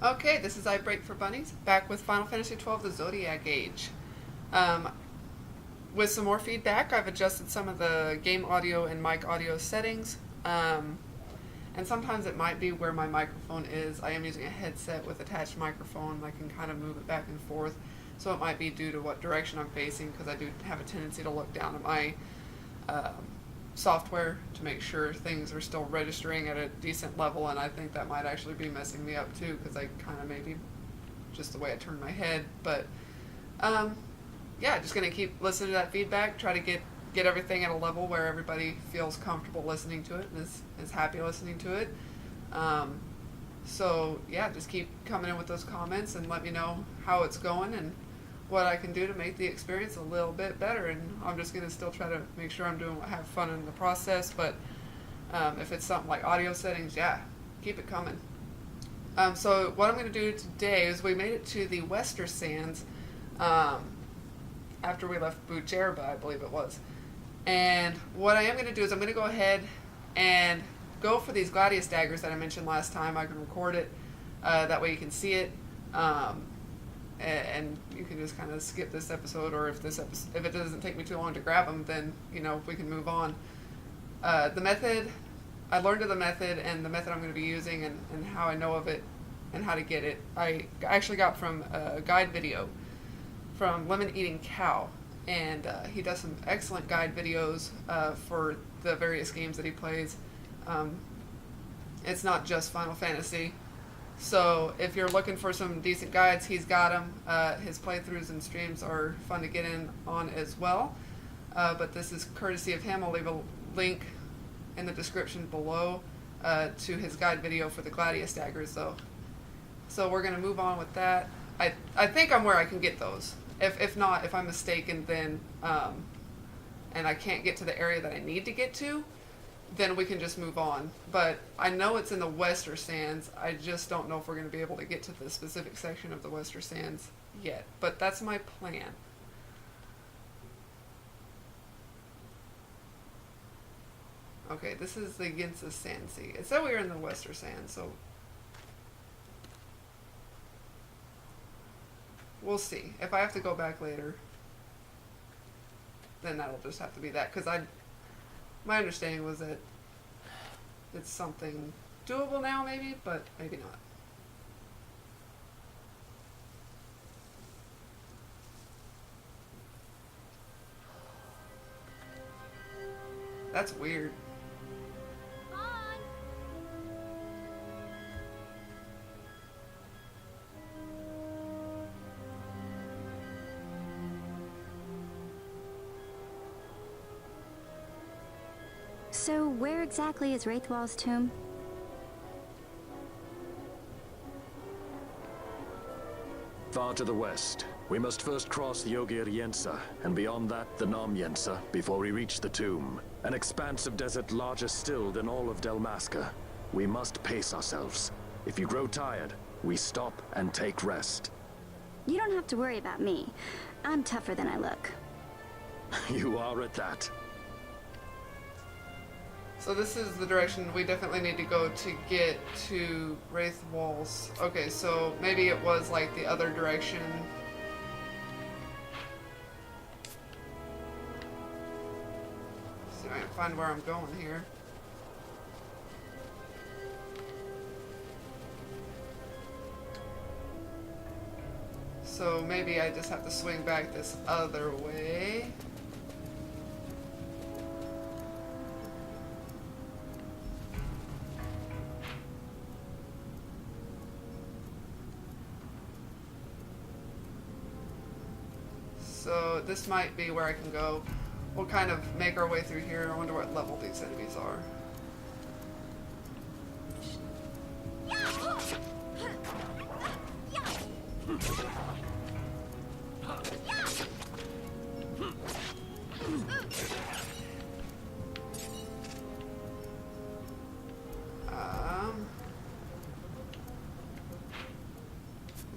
Okay, this is I Break for Bunnies, back with Final Fantasy XII, the Zodiac Age. Um, with some more feedback, I've adjusted some of the game audio and mic audio settings. And sometimes it might be where my microphone is. I am using a headset with attached microphone. I can kind of move it back and forth. So it might be due to what direction I'm facing, because I do have a tendency to look down at my software to make sure things are still registering at a decent level, and I think that might actually be messing me up too, because I kind of maybe just the way I turn my head. But yeah, just gonna keep listening to that feedback, try to get everything at a level where everybody feels comfortable listening to it and is happy listening to it. So yeah, just keep coming in with those comments and let me know how it's going and what I can do to make the experience a little bit better. And I'm just gonna still try to make sure I'm doing have fun in the process. But if it's something like audio settings, yeah, keep it coming. So what I'm gonna do today is we made it to the Wester Sands after we left Bujerba, I believe it was. And what I am going to do is I'm going to go ahead and go for these Gladius daggers that I mentioned last time. I can record it. That way you can see it. And you can just kind of skip this episode, or if it doesn't take me too long to grab them, then, we can move on. The method, I learned of the method and the method I'm going to be using and how I know of it and how to get it. I actually got from a guide video from Lemon Eating Cow. And he does some excellent guide videos for the various games that he plays. It's not just Final Fantasy. So if you're looking for some decent guides, he's got them. His playthroughs and streams are fun to get in on as well. But this is courtesy of him. I'll leave a link in the description below to his guide video for the Gladius daggers, though. So we're going to move on with that. I think I'm where I can get those. If not, if I'm mistaken, then, and I can't get to the area that I need to get to, then we can just move on. But I know it's in the Wester Sands. I just don't know if we're going to be able to get to the specific section of the Wester Sands yet. But that's my plan. Okay, this is the Yensa Sand Sea. It said we were in the Wester Sands, so we'll see. If I have to go back later, then that'll just have to be that. Because my understanding was that it's something doable now, maybe, but maybe not. That's weird. So, where exactly is Wraithwall's tomb? Far to the west. We must first cross the Ogir Yensa, and beyond that, the Nam Yensa, before we reach the tomb. An expanse of desert larger still than all of Delmasca. We must pace ourselves. If you grow tired, we stop and take rest. You don't have to worry about me. I'm tougher than I look. You are at that. So this is the direction we definitely need to go to get to Wraithwall's. Okay, so maybe it was like the other direction. See if I can find where I'm going here. So maybe I just have to swing back this other way. So this might be where I can go. We'll kind of make our way through here. I wonder what level these enemies are. I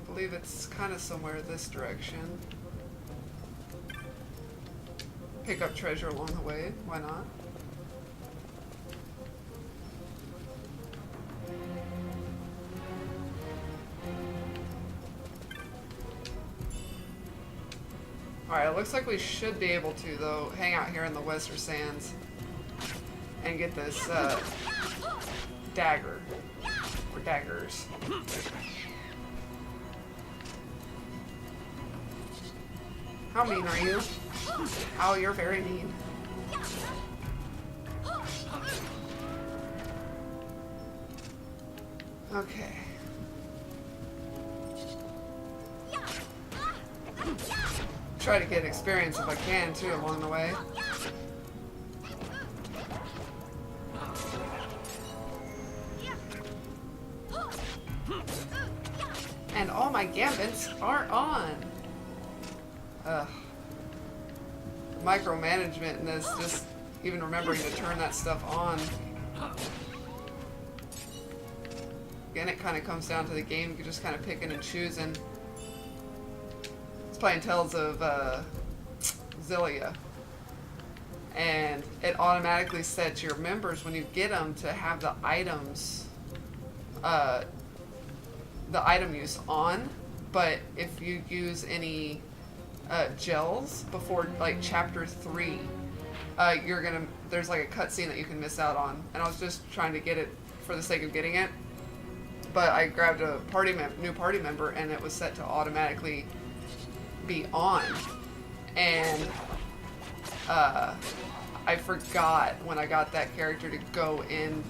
believe it's kind of somewhere this direction. Pick up treasure along the way, why not? Alright, it looks like we should be able to, though, hang out here in the Western Sands and get this dagger. Or daggers. How mean are you? Oh, you're very mean. Okay. Try to get experience if I can, too, along the way. And all my gambits are on. Ugh. Micromanagement in this, just even remembering to turn that stuff on. Again, it kind of comes down to the game. You're just kind of picking and choosing. It's playing Tales of Xillia. And it automatically sets your members, when you get them, to have the items, the item use on. But if you use any gels before, like, Chapter 3, there's like a cutscene that you can miss out on. And I was just trying to get it for the sake of getting it. But I grabbed a new party member, and it was set to automatically be on. And I forgot when I got that character to go in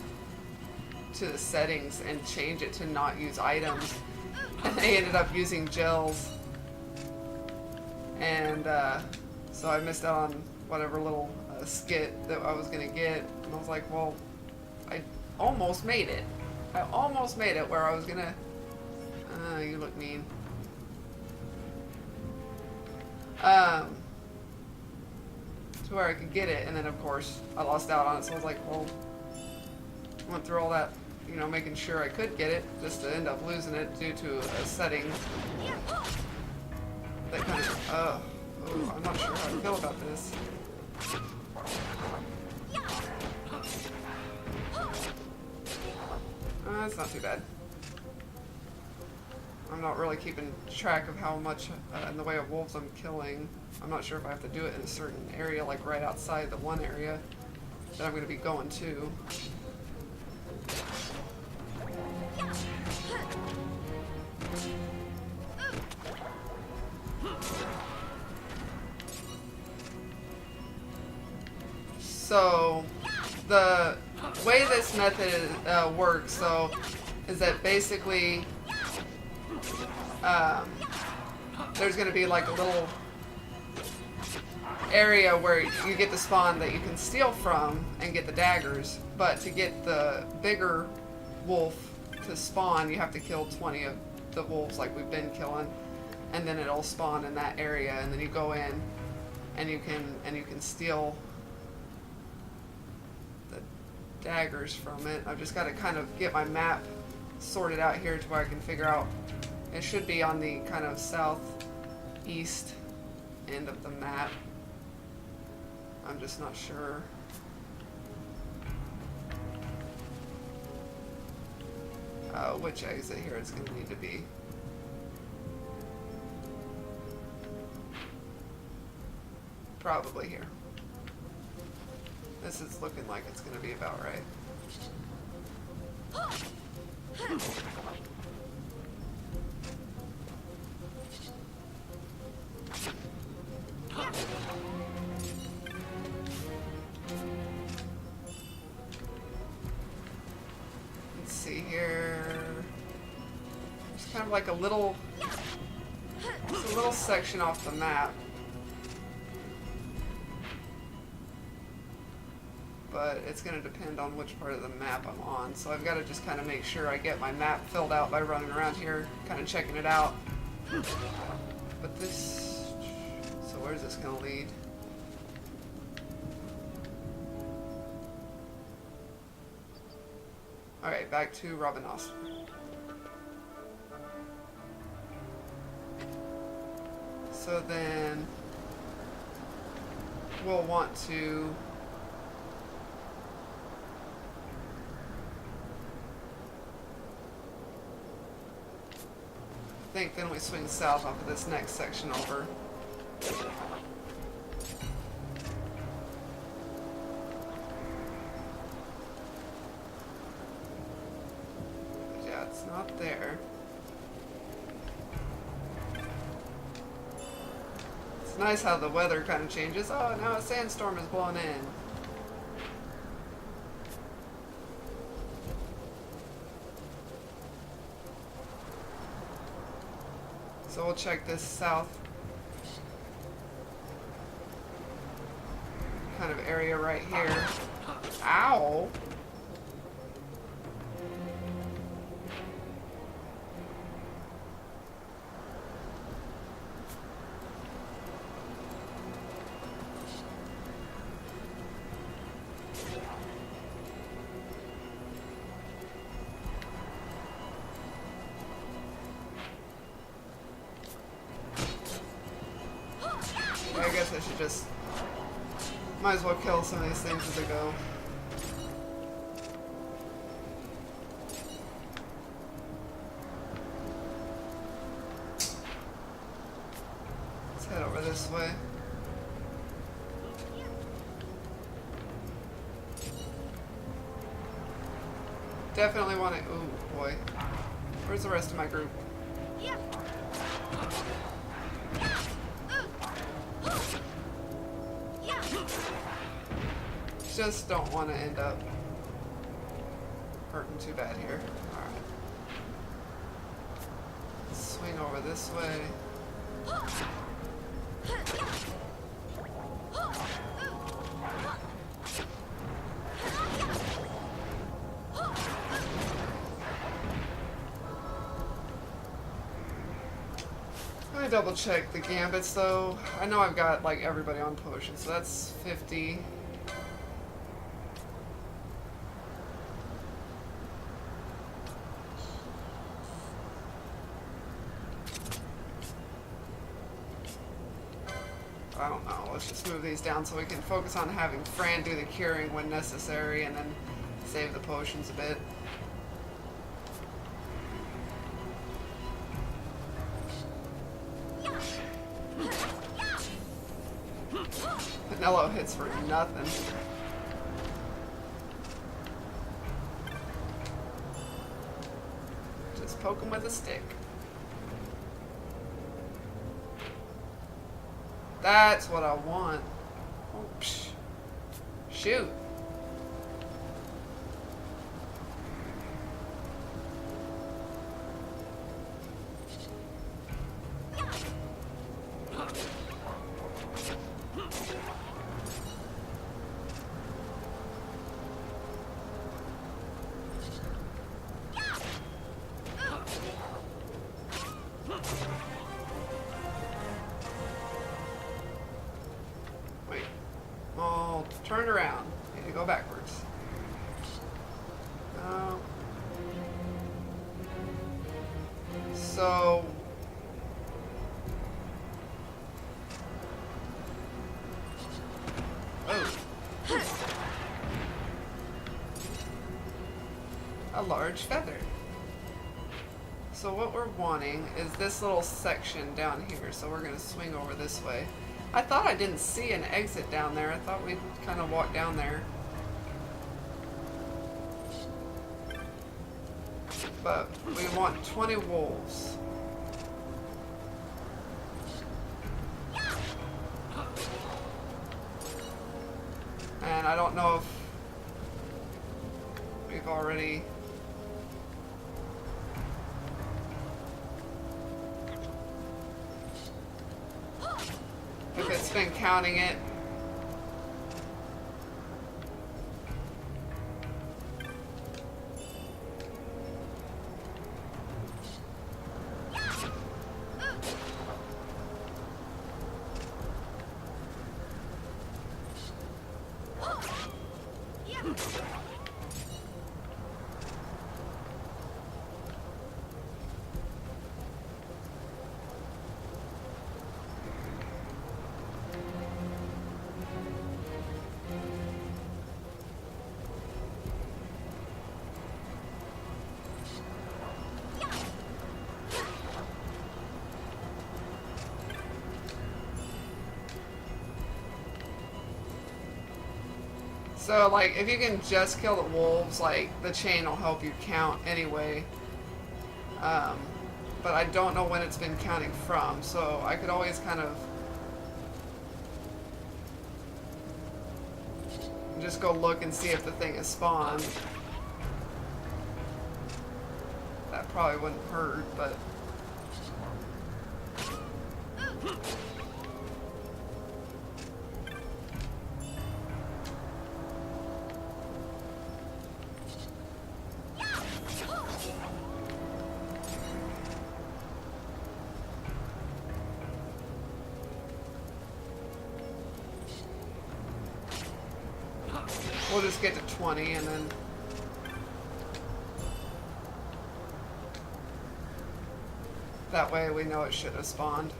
to the settings and change it to not use items. And they ended up using gels. And so I missed out on whatever little skit that I was going to get. And I was like, well, I almost made it. I almost made it where I was gonna... you look mean. To where I could get it, and then of course I lost out on it, so I was like, well, I went through all that, you know, making sure I could get it, just to end up losing it due to a setting that kind of... I'm not sure how I feel about this. That's not too bad. I'm not really keeping track of how much in the way of wolves I'm killing. I'm not sure if I have to do it in a certain area, like right outside the one area that I'm going to be going to. So, the way this method works, so, is that basically there's going to be like a little area where you get the spawn that you can steal from and get the daggers, but to get the bigger wolf to spawn, you have to kill 20 of the wolves like we've been killing, and then it'll spawn in that area, and then you go in and you can steal daggers from it. I've just got to kind of get my map sorted out here to where I can figure out. It should be on the kind of southeast end of the map. I'm just not sure. Which exit here it's going to need to be. Probably here. This is looking like it's going to be about right. Let's see here. There's kind of like a little, it's a little section off the map. But it's going to depend on which part of the map I'm on. So I've got to just kind of make sure I get my map filled out by running around here, kind of checking it out. But this... So where's this going to lead? Alright, back to Robinoster. So then... we'll want to... I think then we swing south off of this next section over. It's not there. It's nice how the weather kind of changes. Oh, now a sandstorm is blowing in. So we'll check this south kind of area right here. Ow! I guess I should just... Might as well kill some of these things as they go. Let's head over this way. Definitely want to... Ooh, boy. Where's the rest of my group? Just don't want to end up hurting too bad here. Alright. Swing over this way. Let me double check the gambits though. I know I've got like everybody on potion, so that's 50. I don't know. Let's just move these down so we can focus on having Fran do the curing when necessary and then save the potions a bit. Vanillo hits for nothing. Just poke him with a stick. That's what I want. Oh, psh. Shoot. Turn around. Need to go backwards. So... Oh. A large feather. So what we're wanting is this little section down here. So we're going to swing over this way. I thought I didn't see an exit down there. I thought we'd kind of walk down there. But we want 20 wolves. And I don't know if we've already... if it's been counting it. So, like, if you can just kill the wolves, like, the chain will help you count anyway. But I don't know when it's been counting from, so I could always kind of just go look and see if the thing is spawned. That probably wouldn't hurt, but... We'll just get to 20 and then... That way we know it should have spawned.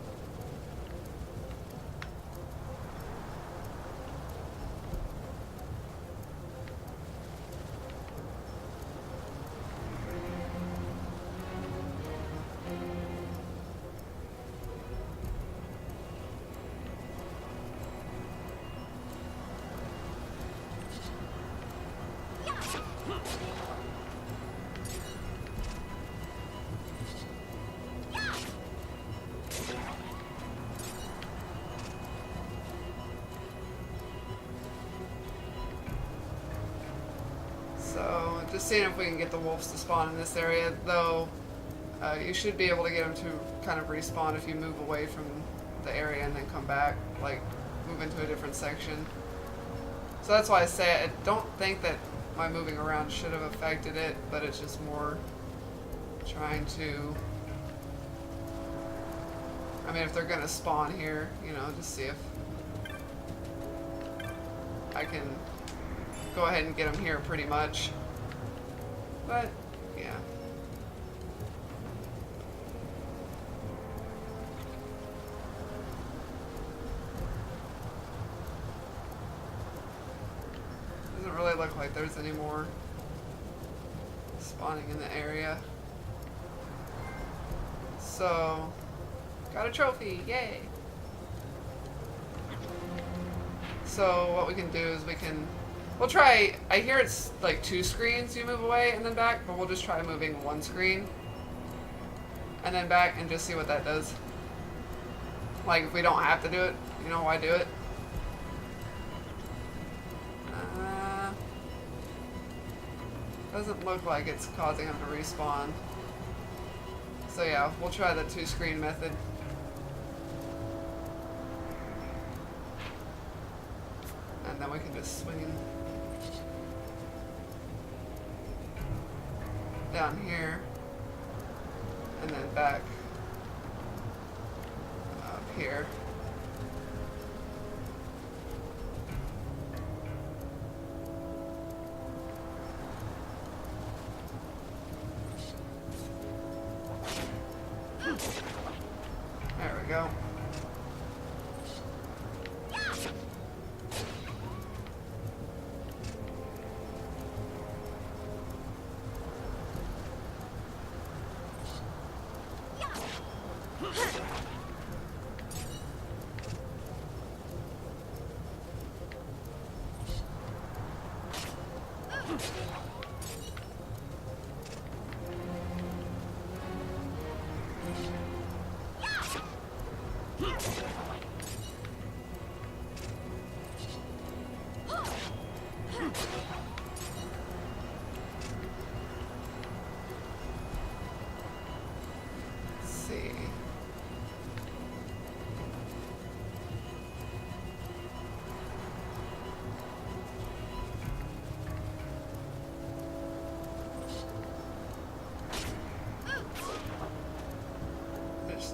So, just seeing if we can get the wolves to spawn in this area, though you should be able to get them to kind of respawn if you move away from the area and then come back, like move into a different section. So that's why I say I don't think that my moving around should have affected it, but it's just more trying to... I mean, if they're going to spawn here, you know, just see if I can go ahead and get them here pretty much. But, yeah. Doesn't really look like there's any more spawning in the area. So, got a trophy, yay! So what we can do is we'll try, I hear it's like 2 screens you move away and then back, but we'll just try moving 1 screen and then back and just see what that does. Like if we don't have to do it, you know, why do it? Doesn't look like it's causing them to respawn. So yeah, we'll try the 2 screen method. And then we can just swing down here and then back up here. There we go.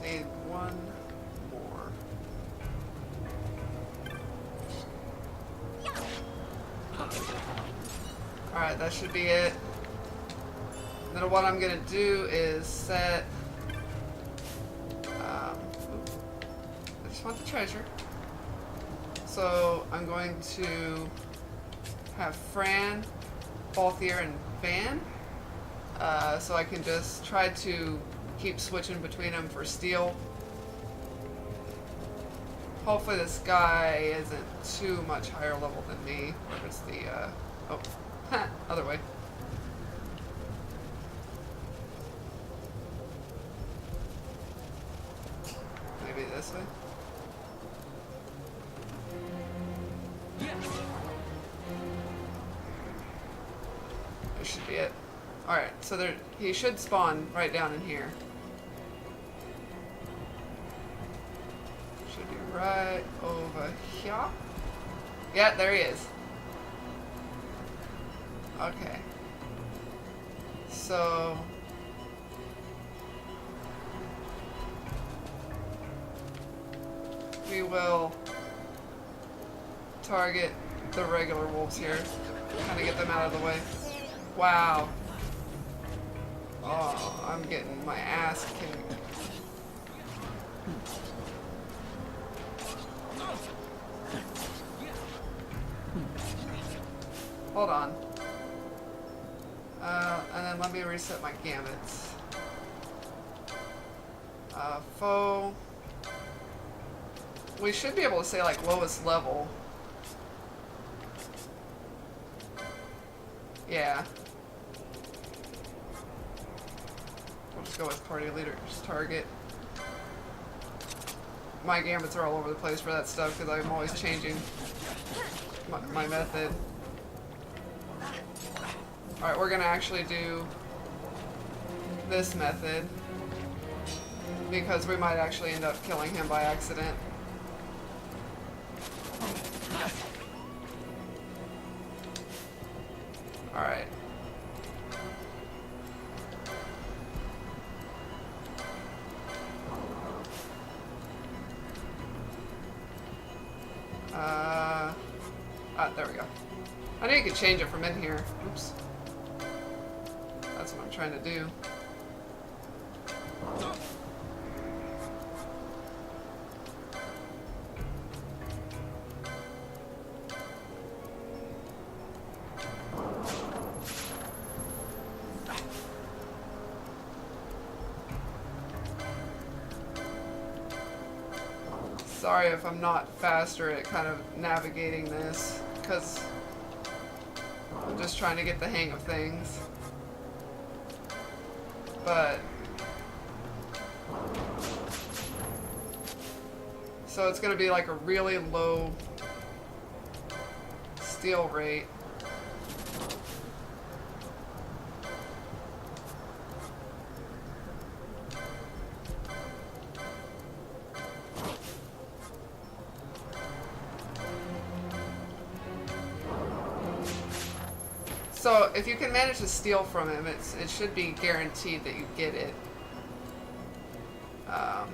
Need 1 more. Alright, that should be it. Then what I'm going to do is set... I just want the treasure. So I'm going to have Fran, Balthier, and Van. So I can just try to keep switching between them for steel. Hopefully this guy isn't too much higher level than me. Or if it's the, other way. this way. This should be it. Alright, so there he should spawn right down in here. Should be right over here. Yeah, there he is. Okay. So we will target the regular wolves here. Kind of get them out of the way. Wow. Oh, I'm getting my ass kicked. Hold on. And then let me reset my gamuts. Foe. We should be able to say like lowest level. Yeah. We'll just go with party leaders. Target. My gamuts are all over the place for that stuff because I'm always changing my method. Alright, we're gonna actually do this method because we might actually end up killing him by accident. Alright. There we go. I knew you could change it from in here. Oops. That's what I'm trying to do. Sorry if I'm not faster at kind of navigating this, because I'm just trying to get the hang of things. But so it's going to be like a really low steal rate. So if you can manage to steal from him, it should be guaranteed that you get it. I'm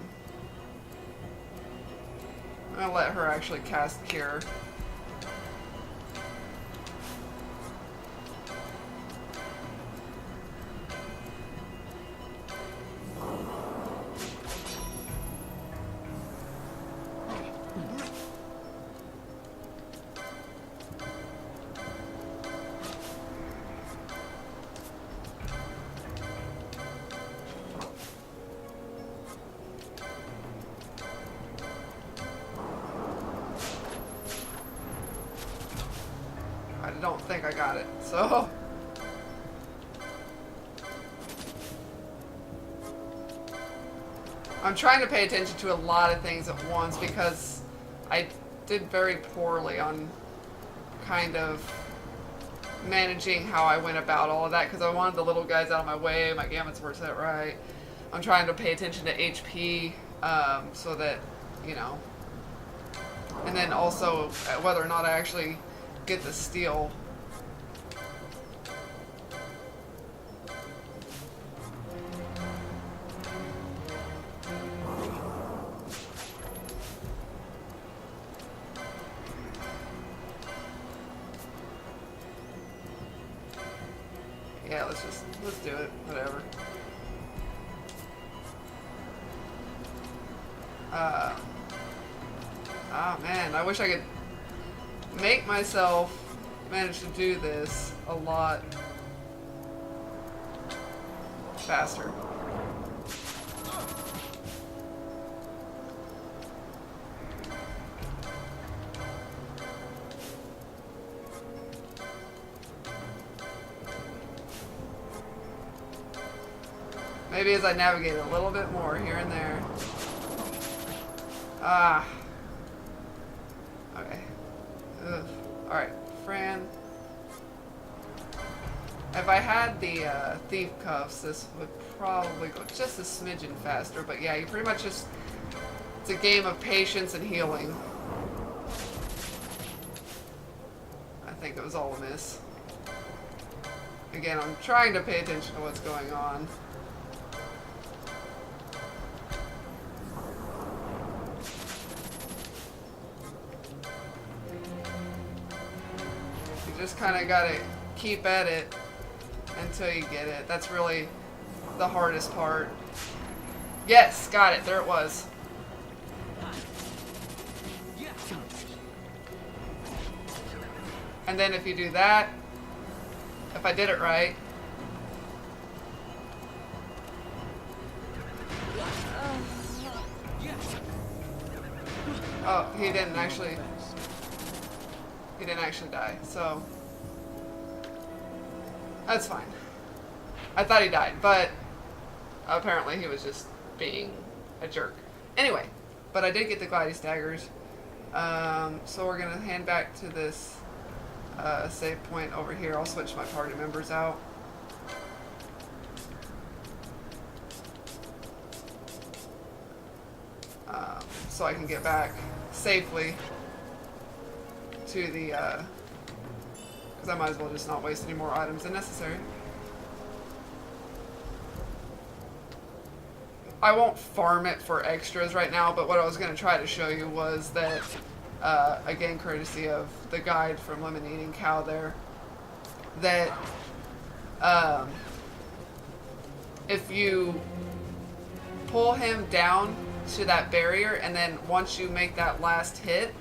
gonna let her actually cast Cure. I don't think I got it, so... I'm trying to pay attention to a lot of things at once because I did very poorly on kind of managing how I went about all of that because I wanted the little guys out of my way, my gamuts were set right. I'm trying to pay attention to HP so that, you know, and then also whether or not I actually get the steal. Yeah, let's do it. Whatever. Ah man, I wish I could make myself manage to do this a lot faster. Maybe as I navigate a little bit more here and there. Ah. Okay. Ugh. Alright, Fran. If I had the thief cuffs, this would probably go just a smidgen faster. But yeah, you pretty much just... It's a game of patience and healing. I think it was all a miss. Again, I'm trying to pay attention to what's going on. You just kind of gotta keep at it until you get it. That's really the hardest part. Yes, got it. There it was. And then if you do that, if I did it right. Oh, he didn't actually die, so that's fine. I thought he died, but apparently he was just being a jerk. Anyway, but I did get the Gladius daggers. So we're gonna hand back to this save point over here. I'll switch my party members out. So I can get back safely to the, because I might as well just not waste any more items than necessary. I won't farm it for extras right now, but what I was going to try to show you was that, again, courtesy of the guide from Lemon Eating Cow there, that if you pull him down to that barrier and then once you make that last hit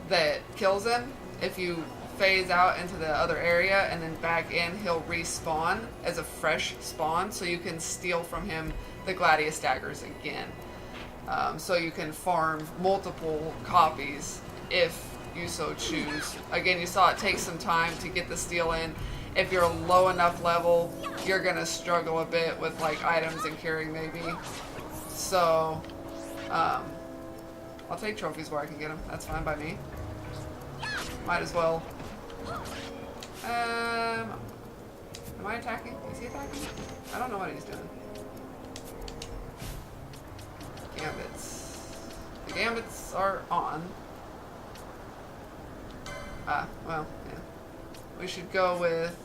that kills him, if you phase out into the other area and then back in, he'll respawn as a fresh spawn, so you can steal from him the Gladius daggers again. So you can farm multiple copies if you so choose. Again, you saw it takes some time to get the steal in. If you're a low enough level, you're gonna struggle a bit with like items and carrying maybe. So I'll take trophies where I can get them. That's fine by me. Might as well. Am I attacking? Is he attacking? I don't know what he's doing. Gambits. The gambits are on. Well, yeah. We should go with...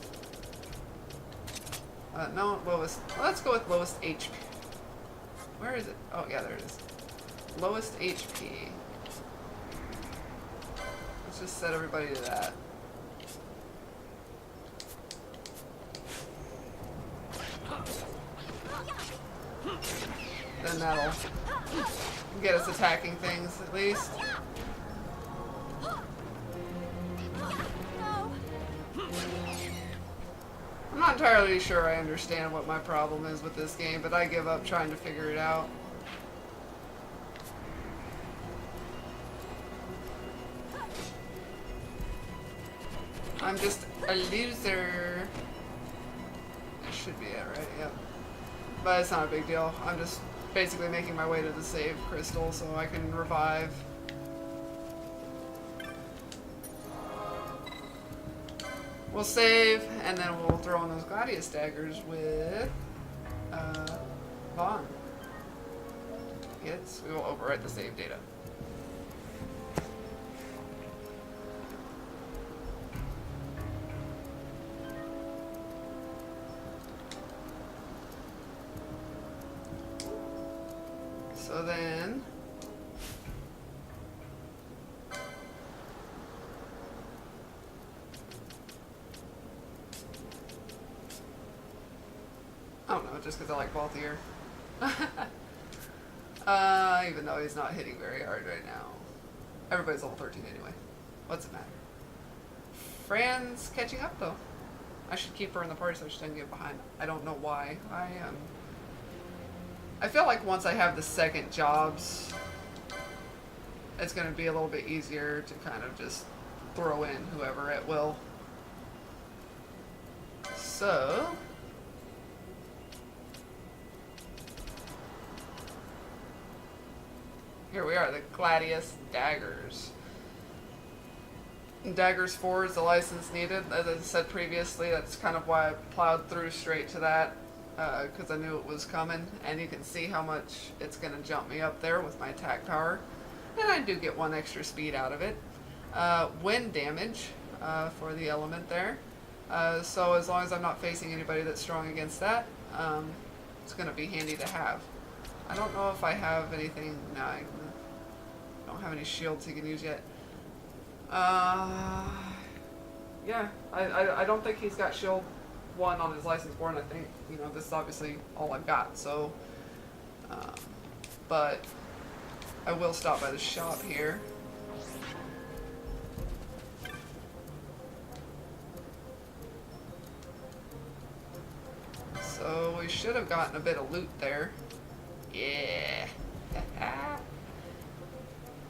no, lowest... Well, let's go with lowest HP. Where is it? Oh, yeah, there it is. Lowest HP. Let's just set everybody to that. Then that'll get us attacking things, at least. I'm not entirely sure I understand what my problem is with this game, but I give up trying to figure it out. I'm just a loser. That should be it, right? Yep. But it's not a big deal. I'm just basically making my way to the save crystal so I can revive. We'll save, and then we'll throw in those Gladius daggers with Vaughn. Yes, we will overwrite the save data. So then... I don't know, just because I like Balthier. Even though he's not hitting very hard right now. Everybody's level 13 anyway. What's it matter? Fran's catching up though. I should keep her in the party so she doesn't get behind. I don't know why. I feel like once I have the second jobs, it's going to be a little bit easier to kind of just throw in whoever it will. So... Here we are, the Gladius Daggers. Daggers 4 is the license needed. As I said previously, that's kind of why I plowed through straight to that, because I knew it was coming. And you can see how much it's going to jump me up there with my attack power. And I do get 1 extra speed out of it. Wind damage for the element there. So as long as I'm not facing anybody that's strong against that, it's going to be handy to have. I don't know if I have anything. No, I don't have any shields he can use yet. Yeah, I don't think he's got shield 1 on his license board, and I think, you know, this is obviously all I've got, so, but I will stop by the shop here. So we should have gotten a bit of loot there. Yeah.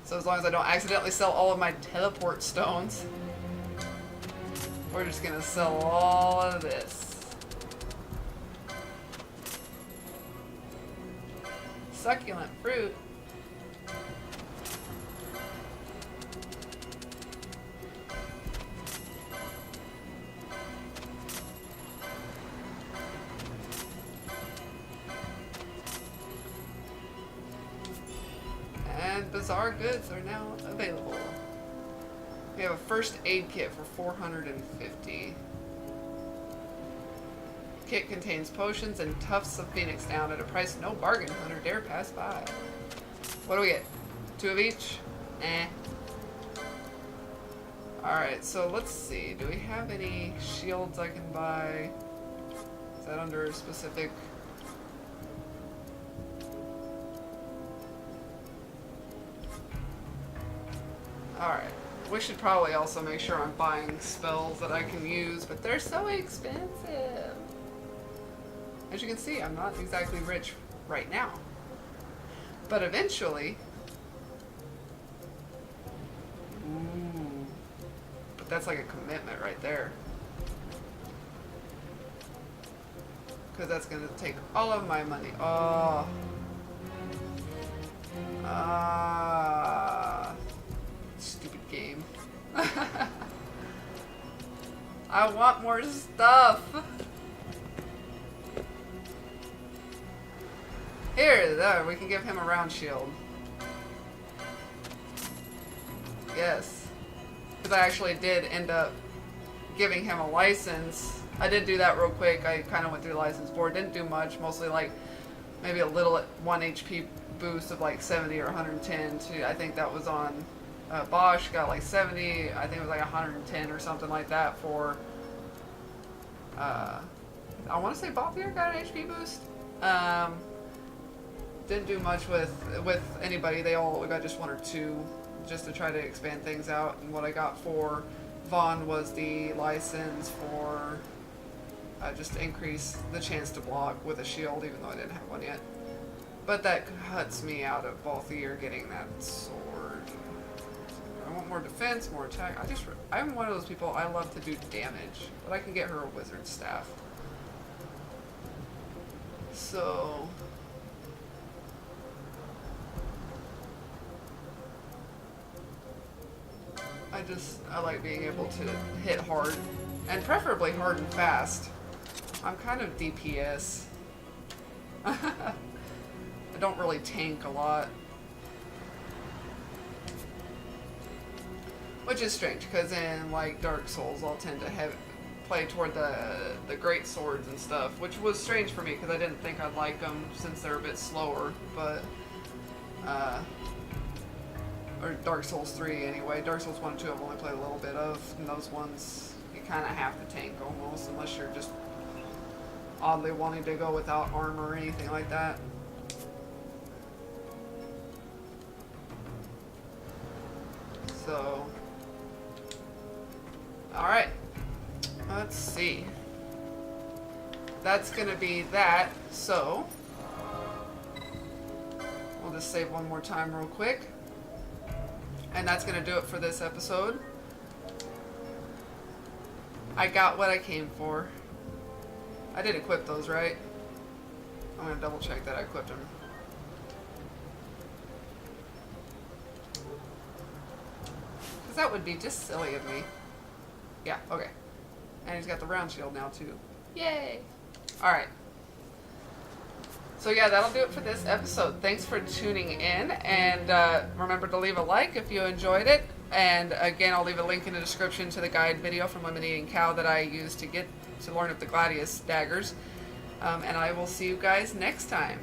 So as long as I don't accidentally sell all of my teleport stones, we're just gonna sell all of this. Succulent fruit. And bizarre goods are now available. We have a first aid kit for 450. Kit contains potions and tufts of phoenix down at a price no bargain hunter dare pass by. What do we get? 2 of each? Eh. Alright, so let's see. Do we have any shields I can buy? Is that under a specific... Alright. We should probably also make sure I'm buying spells that I can use, but they're so expensive. As you can see, I'm not exactly rich right now. But eventually... Ooh. But that's like a commitment right there. Because that's going to take all of my money. Oh. Stupid game. I want more stuff. Here, there, we can give him a round shield. Yes. Because I actually did end up giving him a license. I did do that real quick. I kind of went through the license board. Didn't do much. Mostly like maybe a little 1 HP boost of like 70 or 110. I think that was on Bosch. Got like 70. I think it was like 110 or something like that for... I want to say Bobbier got an HP boost. Didn't do much with anybody. We got just 1 or 2 just to try to expand things out. And what I got for Vaughn was the license for just to increase the chance to block with a shield, even though I didn't have one yet. But that cuts me out of both year getting that sword. I want more defense, more attack. I'm one of those people, I love to do damage, but I can get her a wizard staff. So... I like being able to hit hard, and preferably hard and fast. I'm kind of DPS. I don't really tank a lot. Which is strange, because in like Dark Souls I'll tend to play toward the great swords and stuff, which was strange for me because I didn't think I'd like them since they're a bit slower, but or Dark Souls 3 anyway. Dark Souls 1 and 2 I've only played a little bit of, and those ones you kind of have to tank almost, unless you're just oddly wanting to go without armor or anything like that. So, alright, let's see. That's gonna be that, so we'll just save one more time real quick. And that's going to do it for this episode. I got what I came for. I did equip those, right? I'm going to double check that I equipped them. Because that would be just silly of me. Yeah, okay. And he's got the round shield now, too. Yay! Alright. So yeah, that'll do it for this episode. Thanks for tuning in, and remember to leave a like if you enjoyed it. And again, I'll leave a link in the description to the guide video from Lemon Eating Cow that I used to learn of the Gladius daggers. And I will see you guys next time.